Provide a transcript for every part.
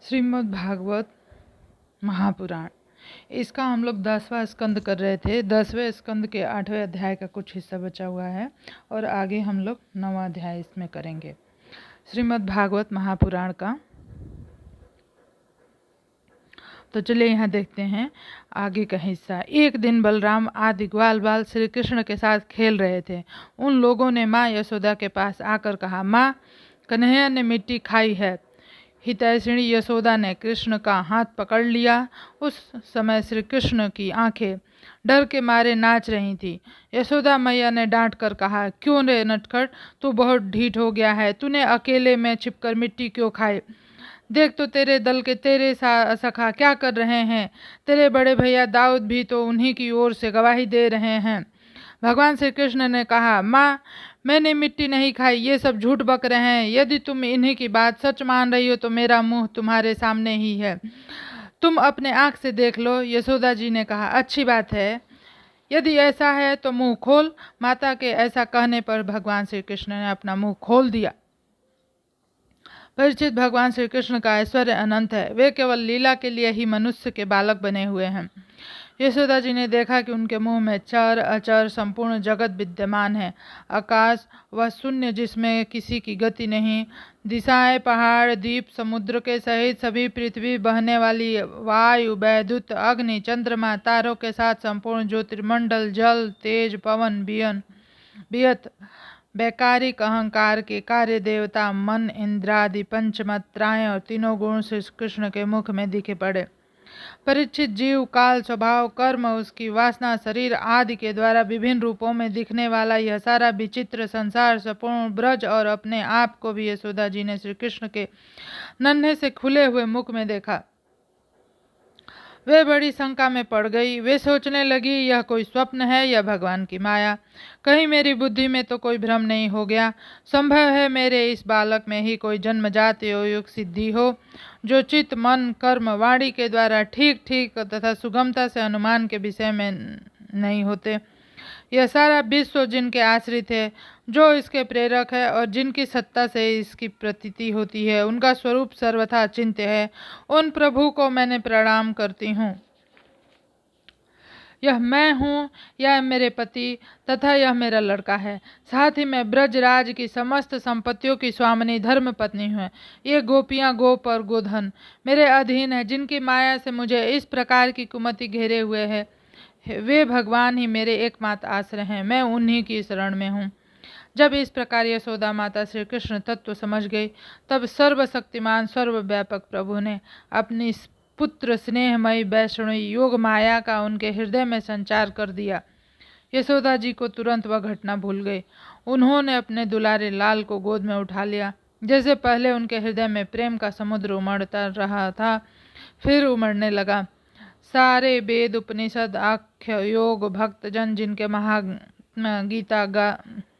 श्रीमद् भागवत महापुराण। इसका हम लोग 10वां स्कंद कर रहे थे। 10वें स्कंद के 8वें अध्याय का कुछ हिस्सा बचा हुआ है और आगे हम लोग 9वां अध्याय इसमें करेंगे श्रीमद् भागवत महापुराण का। तो चलिए यहाँ देखते हैं आगे का हिस्सा। एक दिन बलराम आदि ग्वाल बाल श्री कृष्ण के साथ खेल रहे थे। उन लोगों ने माँ यशोदा के पास आकर कहा, माँ, कन्हैया ने मिट्टी खाई है। हितैषिणी यशोदा ने कृष्ण का हाथ पकड़ लिया। उस समय श्री कृष्ण की आंखें डर के मारे नाच रही थी। यशोदा मैया ने डांट कर कहा, क्यों रे नटखट, तू बहुत ढीठ हो गया है। तूने अकेले में छिपकर मिट्टी क्यों खाई? देख तो तेरे दल के तेरे सखा क्या कर रहे हैं। तेरे बड़े भैया दाऊद भी तो उन्हीं की ओर से गवाही दे रहे हैं। भगवान श्री कृष्ण ने कहा, माँ, मैंने मिट्टी नहीं खाई, ये सब झूठ बक रहे हैं। यदि तुम इन्हीं की बात सच मान रही हो तो मेरा मुंह तुम्हारे सामने ही है, तुम अपने आंख से देख लो। यशोदा जी ने कहा, अच्छी बात है, यदि ऐसा है तो मुंह खोल। माता के ऐसा कहने पर भगवान श्री कृष्ण ने अपना मुंह खोल दिया। परिचित, भगवान श्री कृष्ण का ऐश्वर्य अनंत है। वे केवल लीला के लिए ही मनुष्य के बालक बने हुए हैं। यशोदा जी ने देखा कि उनके मुंह में चर अचर संपूर्ण जगत विद्यमान है। आकाश व शून्य जिसमें किसी की गति नहीं, दिशाएं, पहाड़, द्वीप, समुद्र के सहित सभी, पृथ्वी, बहने वाली वायु, वैद्युत, अग्नि, चंद्रमा, तारों के साथ संपूर्ण ज्योतिर्मंडल, जल, तेज, पवन, बियत, वैकारिक अहंकार के कार्य, देवता, मन, इंद्रादि, पंचमात्राएं और तीनों गुण श्री कृष्ण के मुख में दिखे पड़े। परीक्षित, जीव, काल, स्वभाव, कर्म, उसकी वासना, शरीर आदि के द्वारा विभिन्न रूपों में दिखने वाला यह सारा विचित्र संसार, संपूर्ण ब्रज और अपने आप को भी यशोदा जी ने श्री कृष्ण के नन्हे से खुले हुए मुख में देखा। वे बड़ी शंका में पड़ गई। वे सोचने लगी, यह कोई स्वप्न है या भगवान की माया। कहीं मेरी बुद्धि में तो कोई भ्रम नहीं हो गया। संभव है मेरे इस बालक में ही कोई जन्मजात योग सिद्धि हो, जो चित्त, मन, कर्म, वाणी के द्वारा ठीक ठीक तथा सुगमता से अनुमान के विषय में नहीं होते। यह सारा विश्व जिनके आश्रित है, जो इसके प्रेरक है और जिनकी सत्ता से इसकी प्रतीति होती है, उनका स्वरूप सर्वथा अचिंत्य है। उन प्रभु को मैंने प्रणाम करती हूँ। यह मैं हूँ, यह मेरे पति तथा यह मेरा लड़का है। साथ ही मैं ब्रजराज की समस्त संपत्तियों की स्वामिनी धर्म पत्नी हूँ। ये गोपियाँ, गोप और गोधन मेरे अधीन है। जिनकी माया से मुझे इस प्रकार की कुमति घेरे हुए है, वे भगवान ही मेरे एकमात्र आश्रय हैं। मैं उन्हीं की शरण में हूँ। जब इस प्रकार यशोदा माता श्री कृष्ण तत्व समझ गई, तब सर्वशक्तिमान सर्वव्यापक प्रभु ने अपनी पुत्र स्नेहमयी वैष्णवी योग माया का उनके हृदय में संचार कर दिया। यशोदा जी को तुरंत वह घटना भूल गई। उन्होंने अपने दुलारे लाल को गोद में उठा लिया। जैसे पहले उनके हृदय में प्रेम का समुद्र उमड़ता रहा था, फिर उमड़ने लगा। सारे वेद, उपनिषद, आख्य, योग, भक्तजन जिनके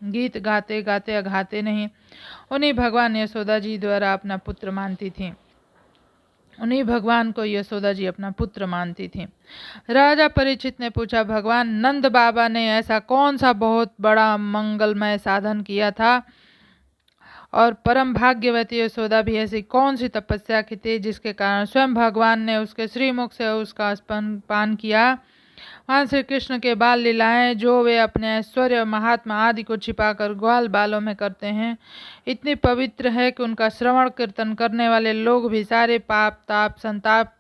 गीत गाते गाते अघाते नहीं, उन्हीं भगवान यशोदा जी द्वारा अपना पुत्र मानती थी। उन्हीं भगवान को यशोदा जी अपना पुत्र मानती थी। राजा परीक्षित ने पूछा, भगवान नंद बाबा ने ऐसा कौन सा बहुत बड़ा मंगलमय साधन किया था, और परम भाग्यवती यशोदा भी ऐसी कौन सी तपस्या की थी जिसके कारण स्वयं भगवान ने उसके श्रीमुख से उसका स्तनपान किया। वहाँ श्री कृष्ण के बाल लीलाएं, जो वे अपने ऐश्वर्य महात्मा आदि को छिपाकर ग्वाल बालों में करते हैं, इतनी पवित्र है कि उनका श्रवण कीर्तन करने वाले लोग भी सारे पाप, ताप, संताप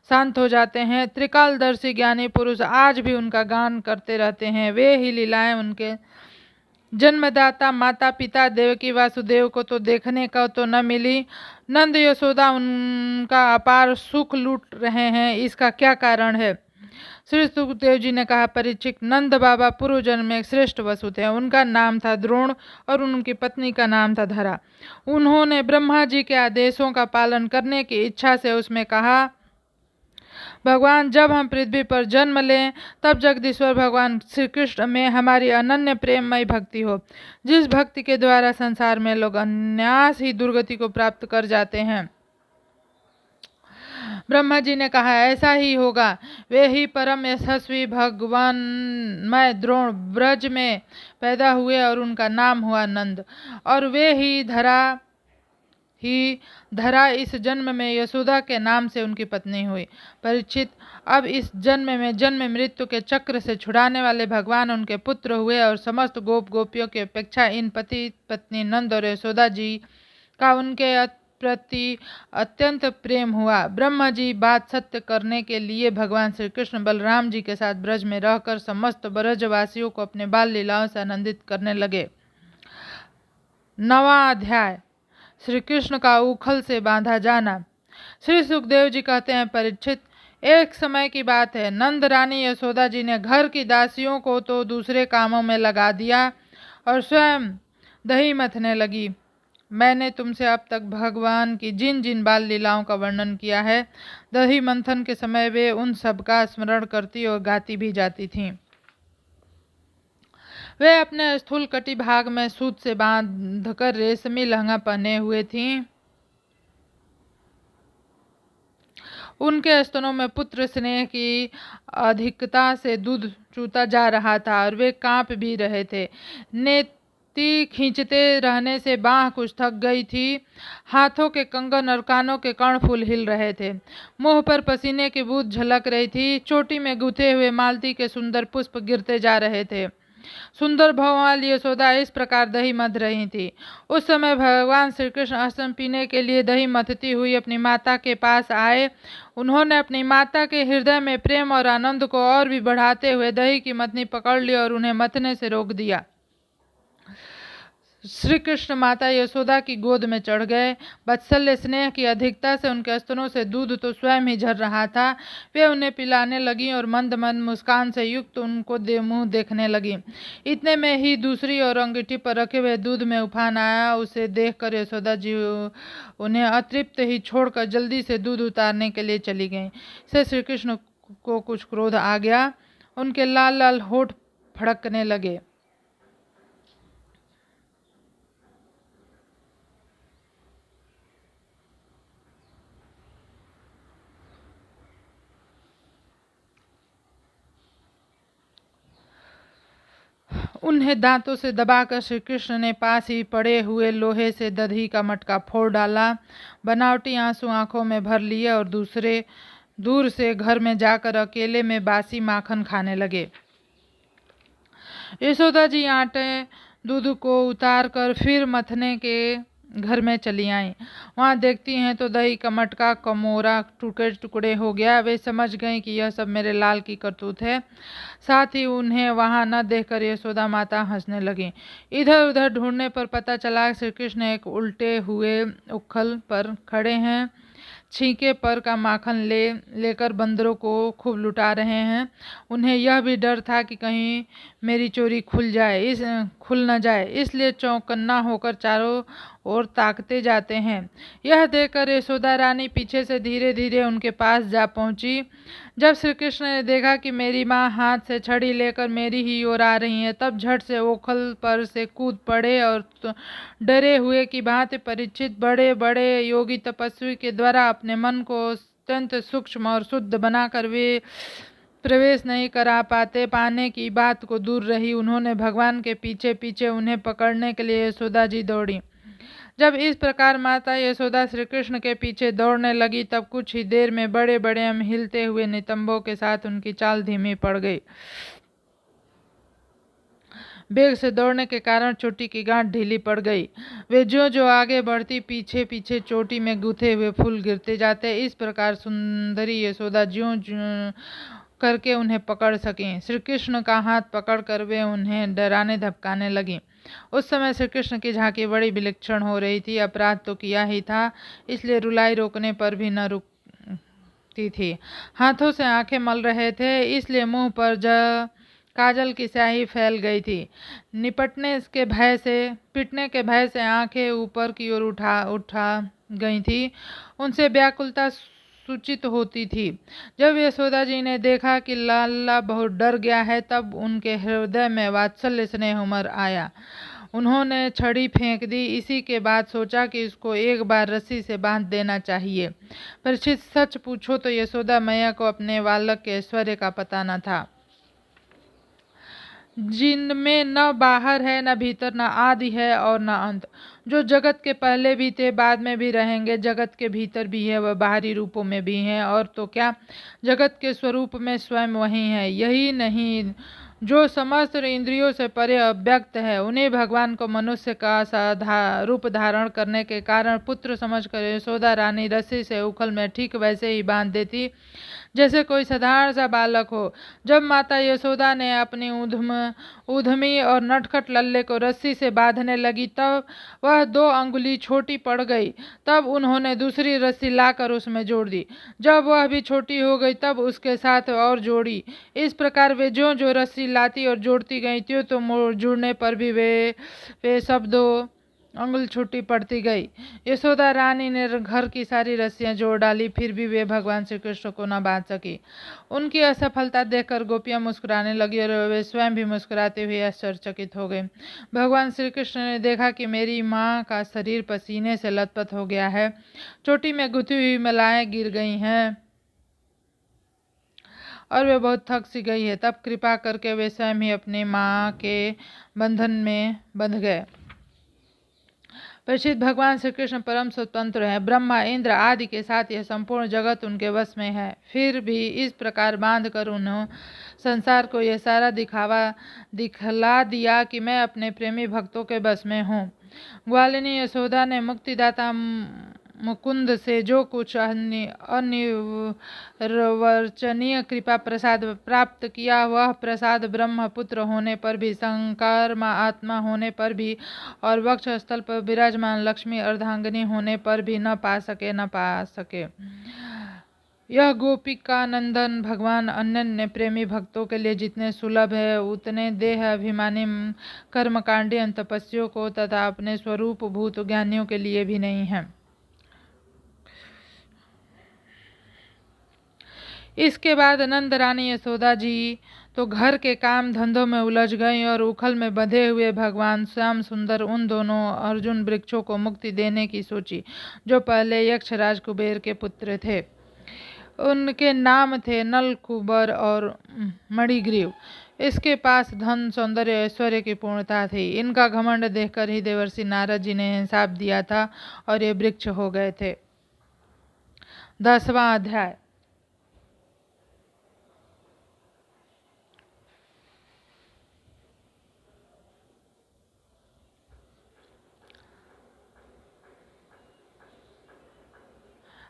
शांत हो जाते हैं। त्रिकालदर्शी ज्ञानी पुरुष आज भी उनका गान करते रहते हैं। वे ही लीलाएं उनके जन्मदाता माता पिता देवकी वासुदेव को तो देखने का तो न मिली। नंद यशोदा उनका अपार सुख लूट रहे हैं, इसका क्या कारण है? श्री सुखदेव जी ने कहा, परीक्षित, नंद बाबा पूर्व जन्म में एक श्रेष्ठ वसु थे। उनका नाम था द्रोण और उनकी पत्नी का नाम था धरा। उन्होंने ब्रह्मा जी के आदेशों का पालन करने की इच्छा से उसमें कहा, भगवान, जब हम पृथ्वी पर जन्म लें तब जगदीश्वर भगवान श्री कृष्ण में हमारी अनन्य प्रेममयी भक्ति हो, जिस भक्ति के द्वारा संसार में लोग अनायास ही दुर्गति को प्राप्त कर जाते हैं। ब्रह्मा जी ने कहा, ऐसा ही होगा। वे ही परम यशस्वी भगवान मैं द्रोण ब्रज में पैदा हुए और उनका नाम हुआ नंद, और वे ही धरा ही धरा इस जन्म में यशोदा के नाम से उनकी पत्नी हुई। परीक्षित, अब इस जन्म में जन्म मृत्यु के चक्र से छुड़ाने वाले भगवान उनके पुत्र हुए और समस्त गोप गोपियों की अपेक्षा इन पति पत्नी नंद और यशोदा जी का उनके प्रति अत्यंत प्रेम हुआ। ब्रह्मा जी बात सत्य करने के लिए भगवान श्री कृष्ण बलराम जी के साथ ब्रज में रहकर समस्त ब्रजवासियों को अपने बाल लीलाओं से आनंदित करने लगे। 9वां अध्याय, श्री कृष्ण का उखल से बांधा जाना। श्री सुखदेव जी कहते हैं, परीक्षित, एक समय की बात है, नंद रानी यशोदा जी ने घर की दासियों को तो दूसरे कामों में लगा दिया और स्वयं दही मथने लगी। मैंने तुमसे अब तक भगवान की जिन जिन बाल लीलाओं का वर्णन किया है, दही मंथन के समय वे उन सब का स्मरण करती और गाती भी जाती थीं। वे अपने स्थूल कटी भाग में सूत से बांधकर रेशमी लहंगा पहने हुए थीं। उनके स्तनों में पुत्र स्नेह की अधिकता से दूध चूता जा रहा था और वे कांप भी रहे थे। नेति खींचते रहने से बाह कुछ थक गई थी। हाथों के कंगन और कानों के कर्णफूल हिल रहे थे। मुंह पर पसीने की बूंद झलक रही थी। चोटी में गुथे हुए मालती के सुंदर पुष्प गिरते जा रहे थे। सुंदर भौवाल यशोदा इस प्रकार दही मथ रही थी। उस समय भगवान श्री कृष्ण स्तन पीने के लिए दही मथती हुई अपनी माता के पास आए। उन्होंने अपनी माता के हृदय में प्रेम और आनंद को और भी बढ़ाते हुए दही की मथनी पकड़ ली और उन्हें मथने से रोक दिया। श्री कृष्ण माता यशोदा की गोद में चढ़ गए। वात्सल्य स्नेह की अधिकता से उनके स्तनों से दूध तो स्वयं ही झर रहा था। वे उन्हें पिलाने लगी और मंद मंद मुस्कान से युक्त उनको मुंह देखने लगी। इतने में ही दूसरी ओर अंगीठी पर रखे हुए दूध में उफान आया। उसे देखकर यशोदा जी उन्हें अतृप्त ही छोड़कर जल्दी से दूध उतारने के लिए चली गईं। से श्री कृष्ण को कुछ क्रोध आ गया। उनके लाल लाल होठ फड़कने लगे। उन्हें दांतों से दबाकर श्री कृष्ण ने पास ही पड़े हुए लोहे से दही का मटका फोड़ डाला। बनावटी आंसू आंखों में भर लिए और दूर से घर में जाकर अकेले में बासी माखन खाने लगे। यशोदा जी आटे दूध को उतार कर फिर मथने के घर में चली आईं। वहां देखती हैं तो दही का मटका कमोरा टुकड़े टुकड़े हो गया। वे समझ गईं कि यह सब मेरे लाल की करतूत है। साथ ही उन्हें वहां न देखकर यशोदा माता हंसने लगी। इधर उधर ढूंढने पर पता चला श्री कृष्ण उल्टे हुए उखल पर खड़े हैं। छींके पर का माखन लेकर बंदरों को खूब लुटा रहे हैं। उन्हें यह भी डर था कि कहीं मेरी चोरी खुल न जाए, इसलिए चौकन्ना होकर चारों ओर ताकते जाते हैं। यह देखकर यशोदा रानी पीछे से धीरे धीरे उनके पास जा पहुंची। जब श्री कृष्ण ने देखा कि मेरी माँ हाथ से छड़ी लेकर मेरी ही ओर आ रही है, तब झट से ओखल पर से कूद पड़े और डरे हुए की भांति परीक्षित बड़े बड़े योगी तपस्वी के द्वारा अपने मन को अत्यंत सूक्ष्म और शुद्ध बनाकर वे प्रवेश नहीं करा पाने की बात को दूर रही। उन्होंने भगवान के पीछे पीछे उन्हें पकड़ने के लिए यशोदा जी दौड़ी। जब इस प्रकार माता यशोदा श्री कृष्ण के पीछे दौड़ने लगी, तब कुछ ही देर में बड़े बड़े हिलते हुए नितंबों के साथ उनकी चाल धीमी पड़ गई। वेग से दौड़ने के कारण चोटी की गांठ ढीली पड़ गई। वे जो आगे बढ़ती, पीछे पीछे चोटी में गुथे हुए फूल गिरते जाते। इस प्रकार सुंदरी यशोदा ज्यों करके उन्हें पकड़ सकें। श्री कृष्ण का हाथ पकड़कर वे उन्हें डराने धमकाने लगी। उस समय श्री कृष्ण की झांकी बड़ी विलक्षण हो रही थी। अपराध तो किया ही था, इसलिए रुलाई रोकने पर भी न रुकती थी। हाथों से आंखें मल रहे थे, इसलिए मुंह पर काजल की स्याही फैल गई थी। पिटने के भय से आंखें ऊपर की ओर उठा गई थी। उनसे व्याकुलता सूचित होती थी। जब यशोदा जी ने देखा कि लाला बहुत डर गया है, तब उनके हृदय में वात्सल्य स्नेह उमड़ आया। उन्होंने छड़ी फेंक दी। इसी के बाद सोचा कि इसको एक बार रस्सी से बांध देना चाहिए। परीक्षित, सच पूछो तो यशोदा मैया को अपने बालक के ऐश्वर्य का पता न था, जिनमें न बाहर है, न भीतर, न आदि है और न अंत। जो जगत के पहले भी थे, बाद में भी रहेंगे, जगत के भीतर भी है, वह बाहरी रूपों में भी हैं, और तो क्या जगत के स्वरूप में स्वयं वही है। यही नहीं, जो समस्त इंद्रियों से परे अव्यक्त है, उन्हें भगवान को मनुष्य का रूप धारण करने के कारण पुत्र समझकर यशोदा रानी रस्सी से उखल में ठीक वैसे ही बांध देती जैसे कोई साधारण सा बालक हो। जब माता यशोदा ने अपनी उधमी और नटखट लल्ले को रस्सी से बांधने लगी, तब वह 2 अंगुली छोटी पड़ गई। तब उन्होंने दूसरी रस्सी लाकर उसमें जोड़ दी। जब वह भी छोटी हो गई, तब उसके साथ और जोड़ी। इस प्रकार वे जो जो रस्सी लाती और जोड़ती गई, त्यों तो जुड़ने पर भी वे सब 2 अंगुल छुट्टी पड़ती गई। यशोदा रानी ने घर की सारी रस्सियां जोड़ डाली, फिर भी वे भगवान श्री कृष्ण को न बांध सकी। उनकी असफलता देखकर गोपियां मुस्कुराने लगी और वे स्वयं भी मुस्कुराते हुए आश्चर्यचकित हो गए। भगवान श्री कृष्ण ने देखा कि मेरी माँ का शरीर पसीने से लथपथ हो गया है, चोटी में गुथी हुई मालाएं गिर गई हैं और वे बहुत थक सी गई है। तब कृपा करके वे स्वयं ही अपनी माँ के बंधन में बंध गए। परीक्षित, भगवान श्री कृष्ण परम स्वतंत्र है। ब्रह्मा, इंद्र आदि के साथ यह संपूर्ण जगत उनके वश में है, फिर भी इस प्रकार बांध कर उन्होंने संसार को यह सारा दिखला दिया कि मैं अपने प्रेमी भक्तों के बस में हूँ। ग्वालिनी यशोदा ने मुक्तिदाता मुकुंद से जो कुछ अनिर्वचनीय कृपा प्रसाद प्राप्त किया, वह प्रसाद ब्रह्म पुत्र होने पर भी, संकर्मा आत्मा होने पर भी और वक्ष स्थल पर विराजमान लक्ष्मी अर्धांगिनी होने पर भी न पा सके। यह गोपिकानंदन भगवान अनन्य प्रेमी भक्तों के लिए जितने सुलभ है, उतने देह अभिमानी कर्मकांडी तपस्वियों को तथा अपने स्वरूप भूत ज्ञानियों के लिए भी नहीं है। इसके बाद नंद रानी यशोदा जी तो घर के काम धंधों में उलझ गईं और उखल में बंधे हुए भगवान श्याम सुंदर उन दोनों अर्जुन वृक्षों को मुक्ति देने की सोची, जो पहले यक्षराज कुबेर के पुत्र थे। उनके नाम थे नल, कुबर और मणिग्रीव। इसके पास धन, सौंदर्य, ऐश्वर्य की पूर्णता थी। इनका घमंड देखकर ही देवर्षि नारद जी ने शाप दिया था और ये वृक्ष हो गए थे। 10वां अध्याय।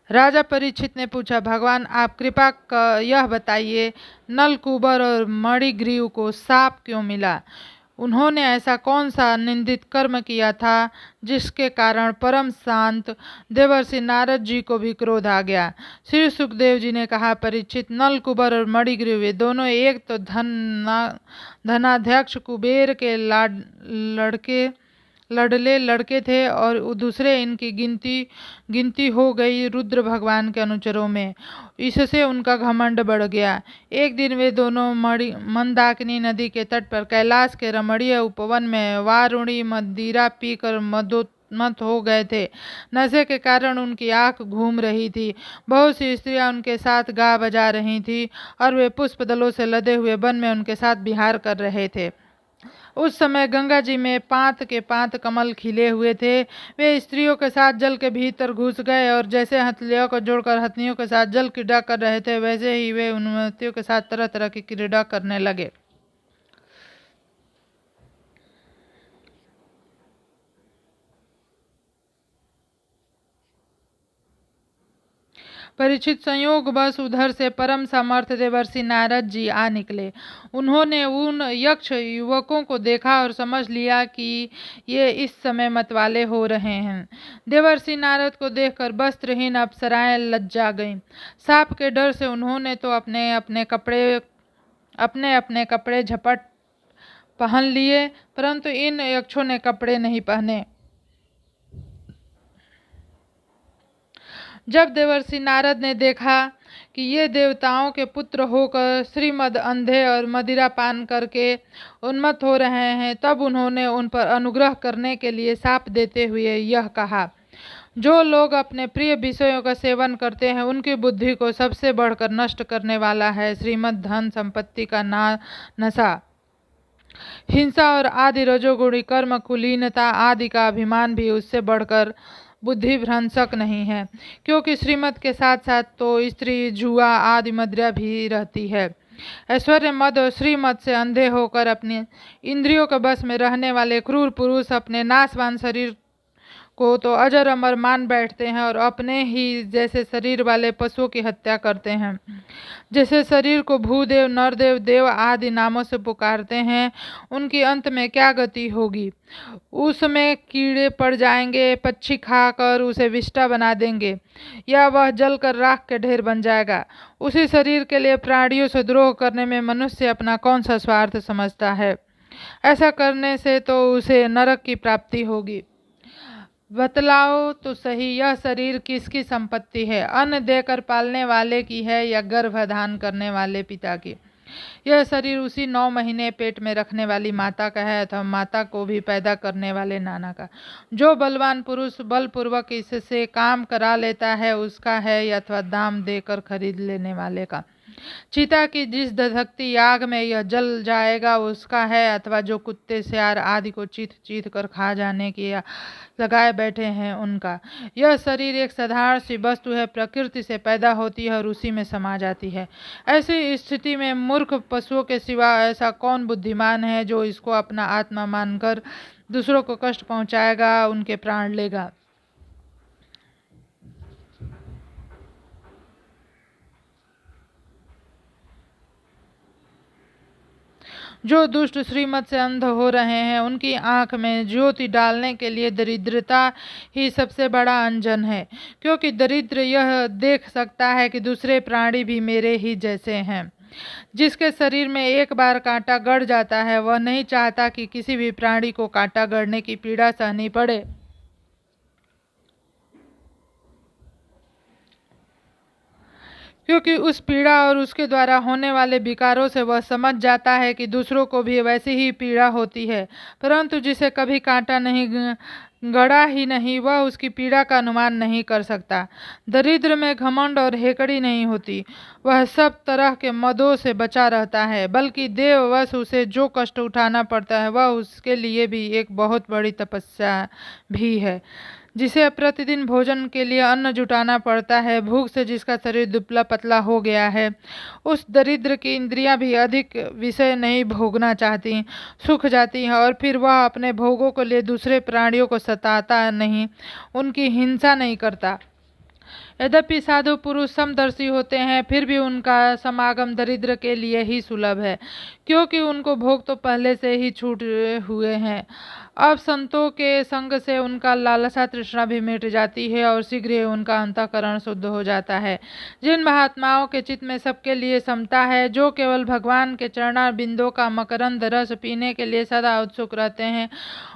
राजा परीक्षित ने पूछा, भगवान आप कृपा कर यह बताइए, नल, कुबर और मणिग्रीव को शाप क्यों मिला? उन्होंने ऐसा कौन सा निंदित कर्म किया था जिसके कारण परम शांत देवर्षि नारद जी को भी क्रोध आ गया? श्री सुखदेव जी ने कहा, परीक्षित, नल, कुबर और मणिग्रीव ये दोनों एक तो धनाध्यक्ष कुबेर के लड़ले लड़के थे और दूसरे इनकी गिनती हो गई रुद्र भगवान के अनुचरों में। इससे उनका घमंड बढ़ गया। एक दिन वे दोनों मंदाकिनी नदी के तट पर कैलाश के रमणीय उपवन में वारुणी मदिरा पीकर मत हो गए थे। नशे के कारण उनकी आंख घूम रही थी। बहुत सी स्त्रियां उनके साथ गा बजा रही थी और वे पुष्प दलों से लदे हुए वन में उनके साथ विहार कर रहे थे। उस समय गंगा जी में पांत के पांत कमल खिले हुए थे। वे स्त्रियों के साथ जल के भीतर घुस गए और जैसे हथलियों को जोड़कर हथनियों के साथ जल क्रीड़ा कर रहे थे, वैसे ही वे उन हथनियों के साथ तरह तरह की क्रीड़ा करने लगे। परीक्षित, संयोग बस उधर से परम समर्थ देवर्षि नारद जी आ निकले। उन्होंने उन यक्ष युवकों को देखा और समझ लिया कि ये इस समय मतवाले हो रहे हैं। देवर्षि नारद को देखकर वस्त्रहीन अप्सराएं लज्जा गईं। साप के डर से उन्होंने तो अपने अपने कपड़े झपट पहन लिए, परंतु इन यक्षों ने कपड़े नहीं पहने। जब देवर्षि नारद ने देखा कि ये देवताओं के पुत्र होकर श्रीमद अंधे और मदिरा पान करके उन्मत्त हो रहे हैं, तब उन्होंने उन पर अनुग्रह करने के लिए शाप देते हुए यह कहा, जो लोग अपने प्रिय विषयों का सेवन करते हैं, उनकी बुद्धि को सबसे बढ़कर नष्ट करने वाला है श्रीमद धन संपत्ति का नशा। हिंसा और आदि रजोगुणी कर्म, कुलीनता आदि का अभिमान भी उससे बढ़कर बुद्धि भ्रंशक नहीं है, क्योंकि श्रीमत के साथ साथ तो स्त्री, जुआ आदि मदिरा भी रहती है। ऐश्वर्य, मद और श्रीमत से अंधे होकर अपने इंद्रियों के बस में रहने वाले क्रूर पुरुष अपने नाशवान शरीर को तो अजर अमर मान बैठते हैं और अपने ही जैसे शरीर वाले पशुओं की हत्या करते हैं। जैसे शरीर को भूदेव, नरदेव, देव आदि नामों से पुकारते हैं, उनकी अंत में क्या गति होगी? उसमें कीड़े पड़ जाएंगे, पक्षी खाकर उसे विष्ठा बना देंगे, या वह जलकर राख के ढेर बन जाएगा। उसी शरीर के लिए प्राणियों से द्रोह करने में मनुष्य अपना कौन सा स्वार्थ समझता है? ऐसा करने से तो उसे नरक की प्राप्ति होगी। बतलाओ तो सही, यह शरीर किसकी संपत्ति है? अन्न देकर पालने वाले की है या गर्भधान करने वाले पिता की? यह शरीर उसी 9 महीने पेट में रखने वाली माता का है अथवा माता को भी पैदा करने वाले नाना का? जो बलवान पुरुष बलपूर्वक इससे काम करा लेता है उसका है या अथवा दाम देकर खरीद लेने वाले का? चिता की जिस धधकती आग में यह जल जाएगा उसका है अथवा जो कुत्ते, सियार आदि को चीथ चीथ कर खा जाने की लगाए बैठे हैं उनका? यह शरीर एक साधारण सी वस्तु है, प्रकृति से पैदा होती है और उसी में समा जाती है। ऐसी स्थिति में मूर्ख पशुओं के सिवा ऐसा कौन बुद्धिमान है जो इसको अपना आत्मा मानकर दूसरों को कष्ट पहुंचाएगा, उनके प्राण लेगा? जो दुष्ट श्रीमत से अंध हो रहे हैं उनकी आंख में ज्योति डालने के लिए दरिद्रता ही सबसे बड़ा अंजन है, क्योंकि दरिद्र यह देख सकता है कि दूसरे प्राणी भी मेरे ही जैसे हैं। जिसके शरीर में एक बार कांटा गड़ जाता है वह नहीं चाहता कि किसी भी प्राणी को कांटा गड़ने की पीड़ा सहनी पड़े। क्योंकि उस पीड़ा और उसके द्वारा होने वाले विकारों से वह समझ जाता है कि दूसरों को भी वैसी ही पीड़ा होती है, परंतु जिसे कभी कांटा नहीं गड़ा ही नहीं वह उसकी पीड़ा का अनुमान नहीं कर सकता। दरिद्र में घमंड और हेकड़ी नहीं होती, वह सब तरह के मदों से बचा रहता है, बल्कि देववश उसे जो कष्ट उठाना पड़ता है वह उसके लिए भी एक बहुत बड़ी तपस्या भी है। जिसे प्रतिदिन भोजन के लिए अन्न जुटाना पड़ता है, भूख से जिसका शरीर दुबला पतला हो गया है, उस दरिद्र की इंद्रियां भी अधिक विषय नहीं भोगना चाहती, सूख जाती हैं और फिर वह अपने भोगों के लिए दूसरे प्राणियों को सताता नहीं, उनकी हिंसा नहीं करता। यद्यपि साधु पुरुष समदर्शी होते हैं फिर भी उनका समागम दरिद्र के लिए ही सुलभ है, क्योंकि उनको भोग तो पहले से ही छूट हुए हैं। अब संतों के संग से उनका लालसा तृष्णा भी मिट जाती है और शीघ्र ही उनका अंतःकरण शुद्ध हो जाता है। जिन महात्माओं के चित्त में सबके लिए समता है, जो केवल भगवान के चरणा बिंदों का मकरंद रस पीने के लिए सदा उत्सुक रहते हैं,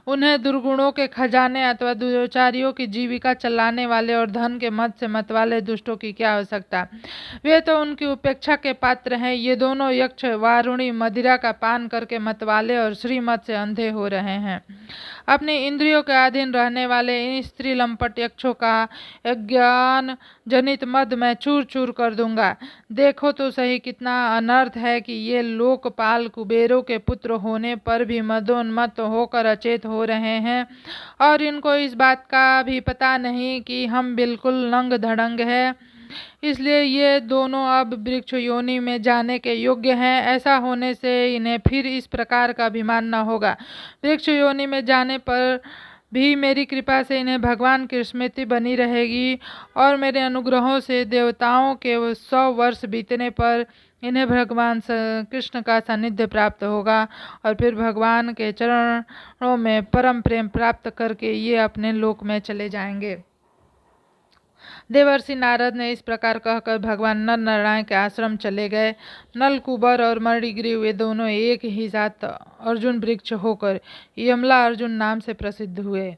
उन्हें दुर्गुणों के खजाने अथवा दुराचारियों की जीविका चलाने वाले और धन के मद से मत वाले दुष्टों की क्या आवश्यकता? वे तो उनकी उपेक्षा के पात्र हैं। ये दोनों यक्ष वारुणी मदिरा का पान करके मतवाले और श्रीमत से अंधे हो रहे हैं। अपने इंद्रियों के अधीन रहने वाले इन स्त्री लंपट यक्षों का अज्ञान जनित मद मैं चूर चूर कर दूंगा। देखो तो सही कितना अनर्थ है कि ये लोकपाल कुबेरों के पुत्र होने पर भी मदोन्मत्त होकर अचेत हो रहे हैं और इनको इस बात का भी पता नहीं कि हम बिल्कुल नंग धड़ंग है, इसलिए ये दोनों अब वृक्ष योनि में जाने के योग्य हैं। ऐसा होने से इन्हें फिर इस प्रकार का अभिमान न होगा। वृक्ष योनि में जाने पर भी मेरी कृपा से इन्हें भगवान की स्मृति बनी रहेगी और मेरे अनुग्रहों से देवताओं के 100 वर्ष बीतने पर इन्हें भगवान कृष्ण का सानिध्य प्राप्त होगा और फिर भगवान के चरणों में परम प्रेम प्राप्त करके ये अपने लोक में चले जाएंगे। देवर्षि नारद ने इस प्रकार कहकर भगवान नर नारायण के आश्रम चले गए। नलकुबर और मणिग्रीव वे दोनों एक ही साथ अर्जुन वृक्ष होकर यमला अर्जुन नाम से प्रसिद्ध हुए।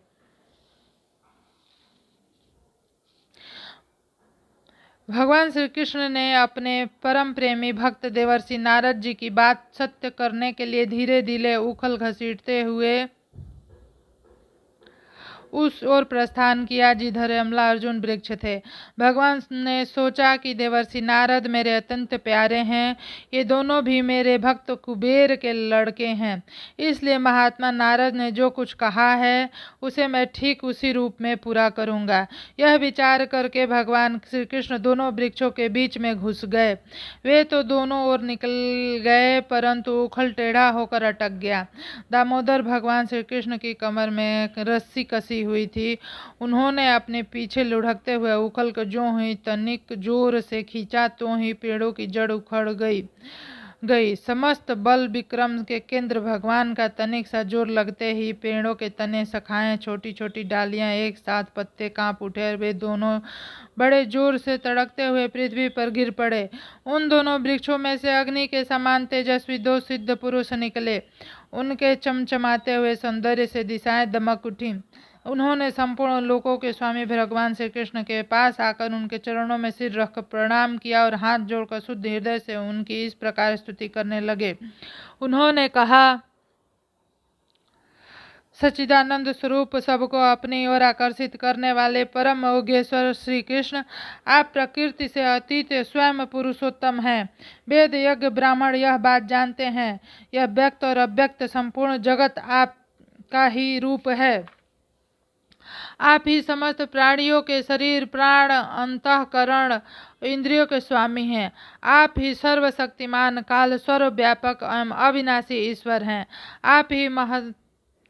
भगवान श्री कृष्ण ने अपने परम प्रेमी भक्त देवर्षि नारद जी की बात सत्य करने के लिए धीरे धीरे उखल घसीटते हुए उस ओर प्रस्थान किया जिधर अमला अर्जुन वृक्ष थे। भगवान ने सोचा कि देवर्षि नारद मेरे अत्यंत प्यारे हैं, ये दोनों भी मेरे भक्त कुबेर के लड़के हैं, इसलिए महात्मा नारद ने जो कुछ कहा है उसे मैं ठीक उसी रूप में पूरा करूंगा। यह विचार करके भगवान श्री कृष्ण दोनों वृक्षों के बीच में घुस गए। वे तो दोनों ओर निकल गए, परंतु उखल टेढ़ा होकर अटक गया। दामोदर भगवान श्री कृष्ण की कमर में रस्सी कसी हुई थी। उन्होंने अपने पीछे लुढ़कते हुए उखल को ज्यों ही तनिक जोर से खींचा तो ही पेड़ों की जड़ उखड़ गई। समस्त बल विक्रम के केंद्र भगवान का तनिक सा जोर लगते ही पेड़ों के तने, शाखाएं, छोटी छोटी डालियां, एक साथ पत्ते कांप उठे और वे दोनों बड़े जोर से तड़कते हुए पृथ्वी पर गिर पड़े। उन दोनों वृक्षों में से अग्नि के समान तेजस्वी दो सिद्ध पुरुष निकले। उनके चमचमाते हुए सौंदर्य से दिशाएं दमक उठी। उन्होंने संपूर्ण लोकों के स्वामी भगवान श्री कृष्ण के पास आकर उनके चरणों में सिर रखकर प्रणाम किया और हाथ जोड़कर शुद्ध हृदय से उनकी इस प्रकार स्तुति करने लगे। उन्होंने कहा, सच्चिदानंद स्वरूप, सबको अपनी ओर आकर्षित करने वाले परम योगेश्वर श्री कृष्ण, आप प्रकृति से अतीत स्वयं पुरुषोत्तम हैं। वेद यज्ञ ब्राह्मण यह बात जानते हैं। यह व्यक्त और अव्यक्त संपूर्ण जगत आपका ही रूप है। आप ही समस्त प्राणियों के शरीर, प्राण, अंतःकरण, इंद्रियों के स्वामी हैं। आप ही सर्वशक्तिमान, काल, सर्वव्यापक एवं अविनाशी ईश्वर हैं। आप ही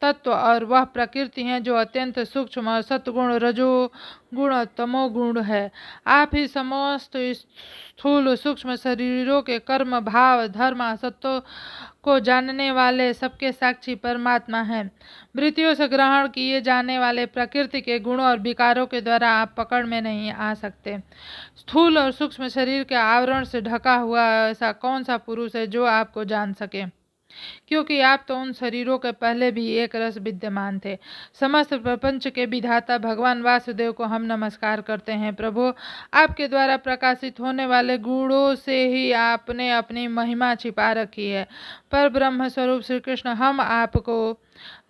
तत्व और वह प्रकृति है जो अत्यंत सूक्ष्म सत्गुण, रजोगुण, तमोगुण है। आप ही समस्त स्थूल सूक्ष्म शरीरों के कर्म, भाव, धर्म, सत्व को जानने वाले सबके साक्षी परमात्मा हैं। वृत्तियों से ग्रहण किए जाने वाले प्रकृति के गुणों और विकारों के द्वारा आप पकड़ में नहीं आ सकते। स्थूल और सूक्ष्म शरीर के आवरण से ढका हुआ ऐसा कौन सा पुरुष है जो आपको जान सके, क्योंकि आप तो उन शरीरों के पहले भी एक रस विद्यमान थे। समस्त प्रपंच के विधाता भगवान वासुदेव को हम नमस्कार करते हैं। प्रभु, आपके द्वारा प्रकाशित होने वाले गुणों से ही आपने अपनी महिमा छिपा रखी है। पर ब्रह्म स्वरूप श्री कृष्ण, हम आपको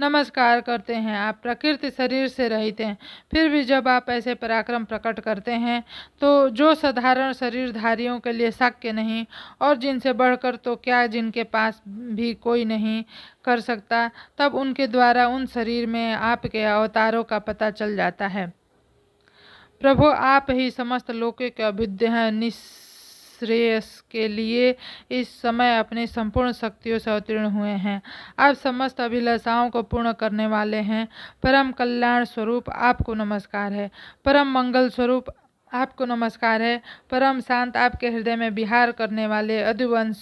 नमस्कार करते हैं। आप प्रकृति शरीर से रहित हैं, फिर भी जब आप ऐसे पराक्रम प्रकट करते हैं तो जो साधारण शरीरधारियों के लिए शक्य नहीं और जिनसे बढ़कर तो क्या जिनके पास भी कोई नहीं कर सकता, तब उनके द्वारा उन शरीर में आपके अवतारों का पता चल जाता है। प्रभु, आप ही समस्त लोकों के अभ्युदय हैं। निःश्रेयस के लिए इस समय अपनी संपूर्ण शक्तियों से अवतीर्ण हुए हैं। आप समस्त अभिलाषाओं को पूर्ण करने वाले हैं। परम कल्याण स्वरूप आपको नमस्कार है। परम मंगल स्वरूप आपको नमस्कार है। परम शांत आपके हृदय में विहार करने वाले अद्वंश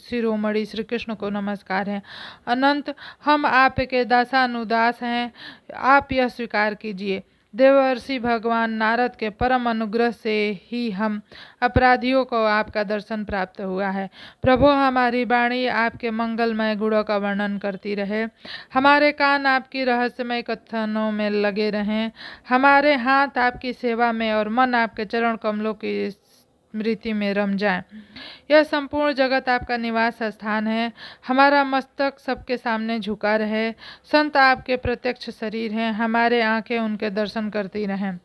शिरोमणि श्री कृष्ण को नमस्कार है। अनंत, हम आपके दासानुदास हैं, आप यह स्वीकार कीजिए। देवर्षि भगवान नारद के परम अनुग्रह से ही हम अपराधियों को आपका दर्शन प्राप्त हुआ है। प्रभु, हमारी वाणी आपके मंगलमय गुणों का वर्णन करती रहे, हमारे कान आपकी रहस्यमय कथनों में लगे रहें, हमारे हाथ आपकी सेवा में और मन आपके चरण कमलों की स्मृति में रम जाए। यह संपूर्ण जगत आपका निवास स्थान है। हमारा मस्तक सबके सामने झुका रहे। संत आपके प्रत्यक्ष शरीर हैं, हमारे आंखें उनके दर्शन करती रहें।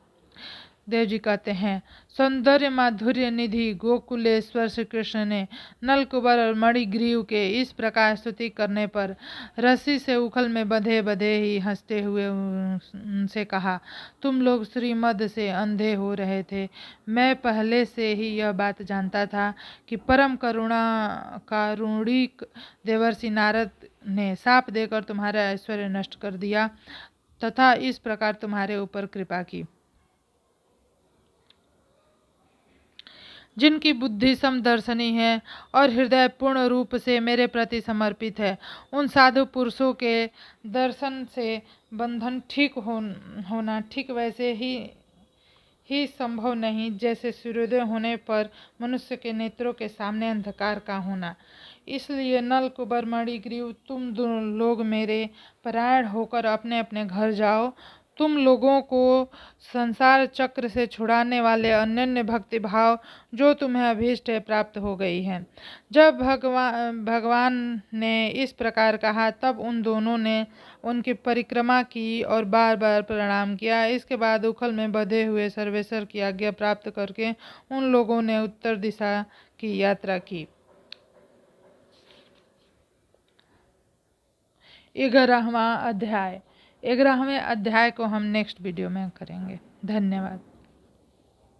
देव जी कहते हैं, सौंदर्य माधुर्य निधि गोकुलेश्वर श्री कृष्ण ने नलकुबर और मणिग्रीव के इस प्रकार स्तुति करने पर रस्सी से उखल में बंधे बंधे ही हंसते हुए उनसे कहा, तुम लोग श्रीमद से अंधे हो रहे थे। मैं पहले से ही यह बात जानता था कि परम कारुणिक देवर्षि नारद ने शाप देकर तुम्हारा ऐश्वर्य नष्ट कर दिया तथा इस प्रकार तुम्हारे ऊपर कृपा की। जिनकी बुद्धि समदर्शनी है और हृदय पूर्ण रूप से मेरे प्रति समर्पित है, उन साधु पुरुषों के दर्शन से बंधन ठीक होना ठीक वैसे ही संभव नहीं जैसे सूर्योदय होने पर मनुष्य के नेत्रों के सामने अंधकार का होना। इसलिए नल, कुबर, मणिग्रीव, तुम दोनों लोग मेरे परायण होकर अपने अपने घर जाओ। तुम लोगों को संसार चक्र से छुड़ाने वाले अनन्य भक्ति भाव जो तुम्हें अभीष्ट है प्राप्त हो गई है। जब भगवान ने इस प्रकार कहा तब उन दोनों ने उनकी परिक्रमा की और बार बार प्रणाम किया। इसके बाद उखल में बंधे हुए सर्वेश्वर की आज्ञा प्राप्त करके उन लोगों ने उत्तर दिशा की यात्रा की। 11वां अध्याय। 11वें अध्याय को हम नेक्स्ट वीडियो में करेंगे। धन्यवाद।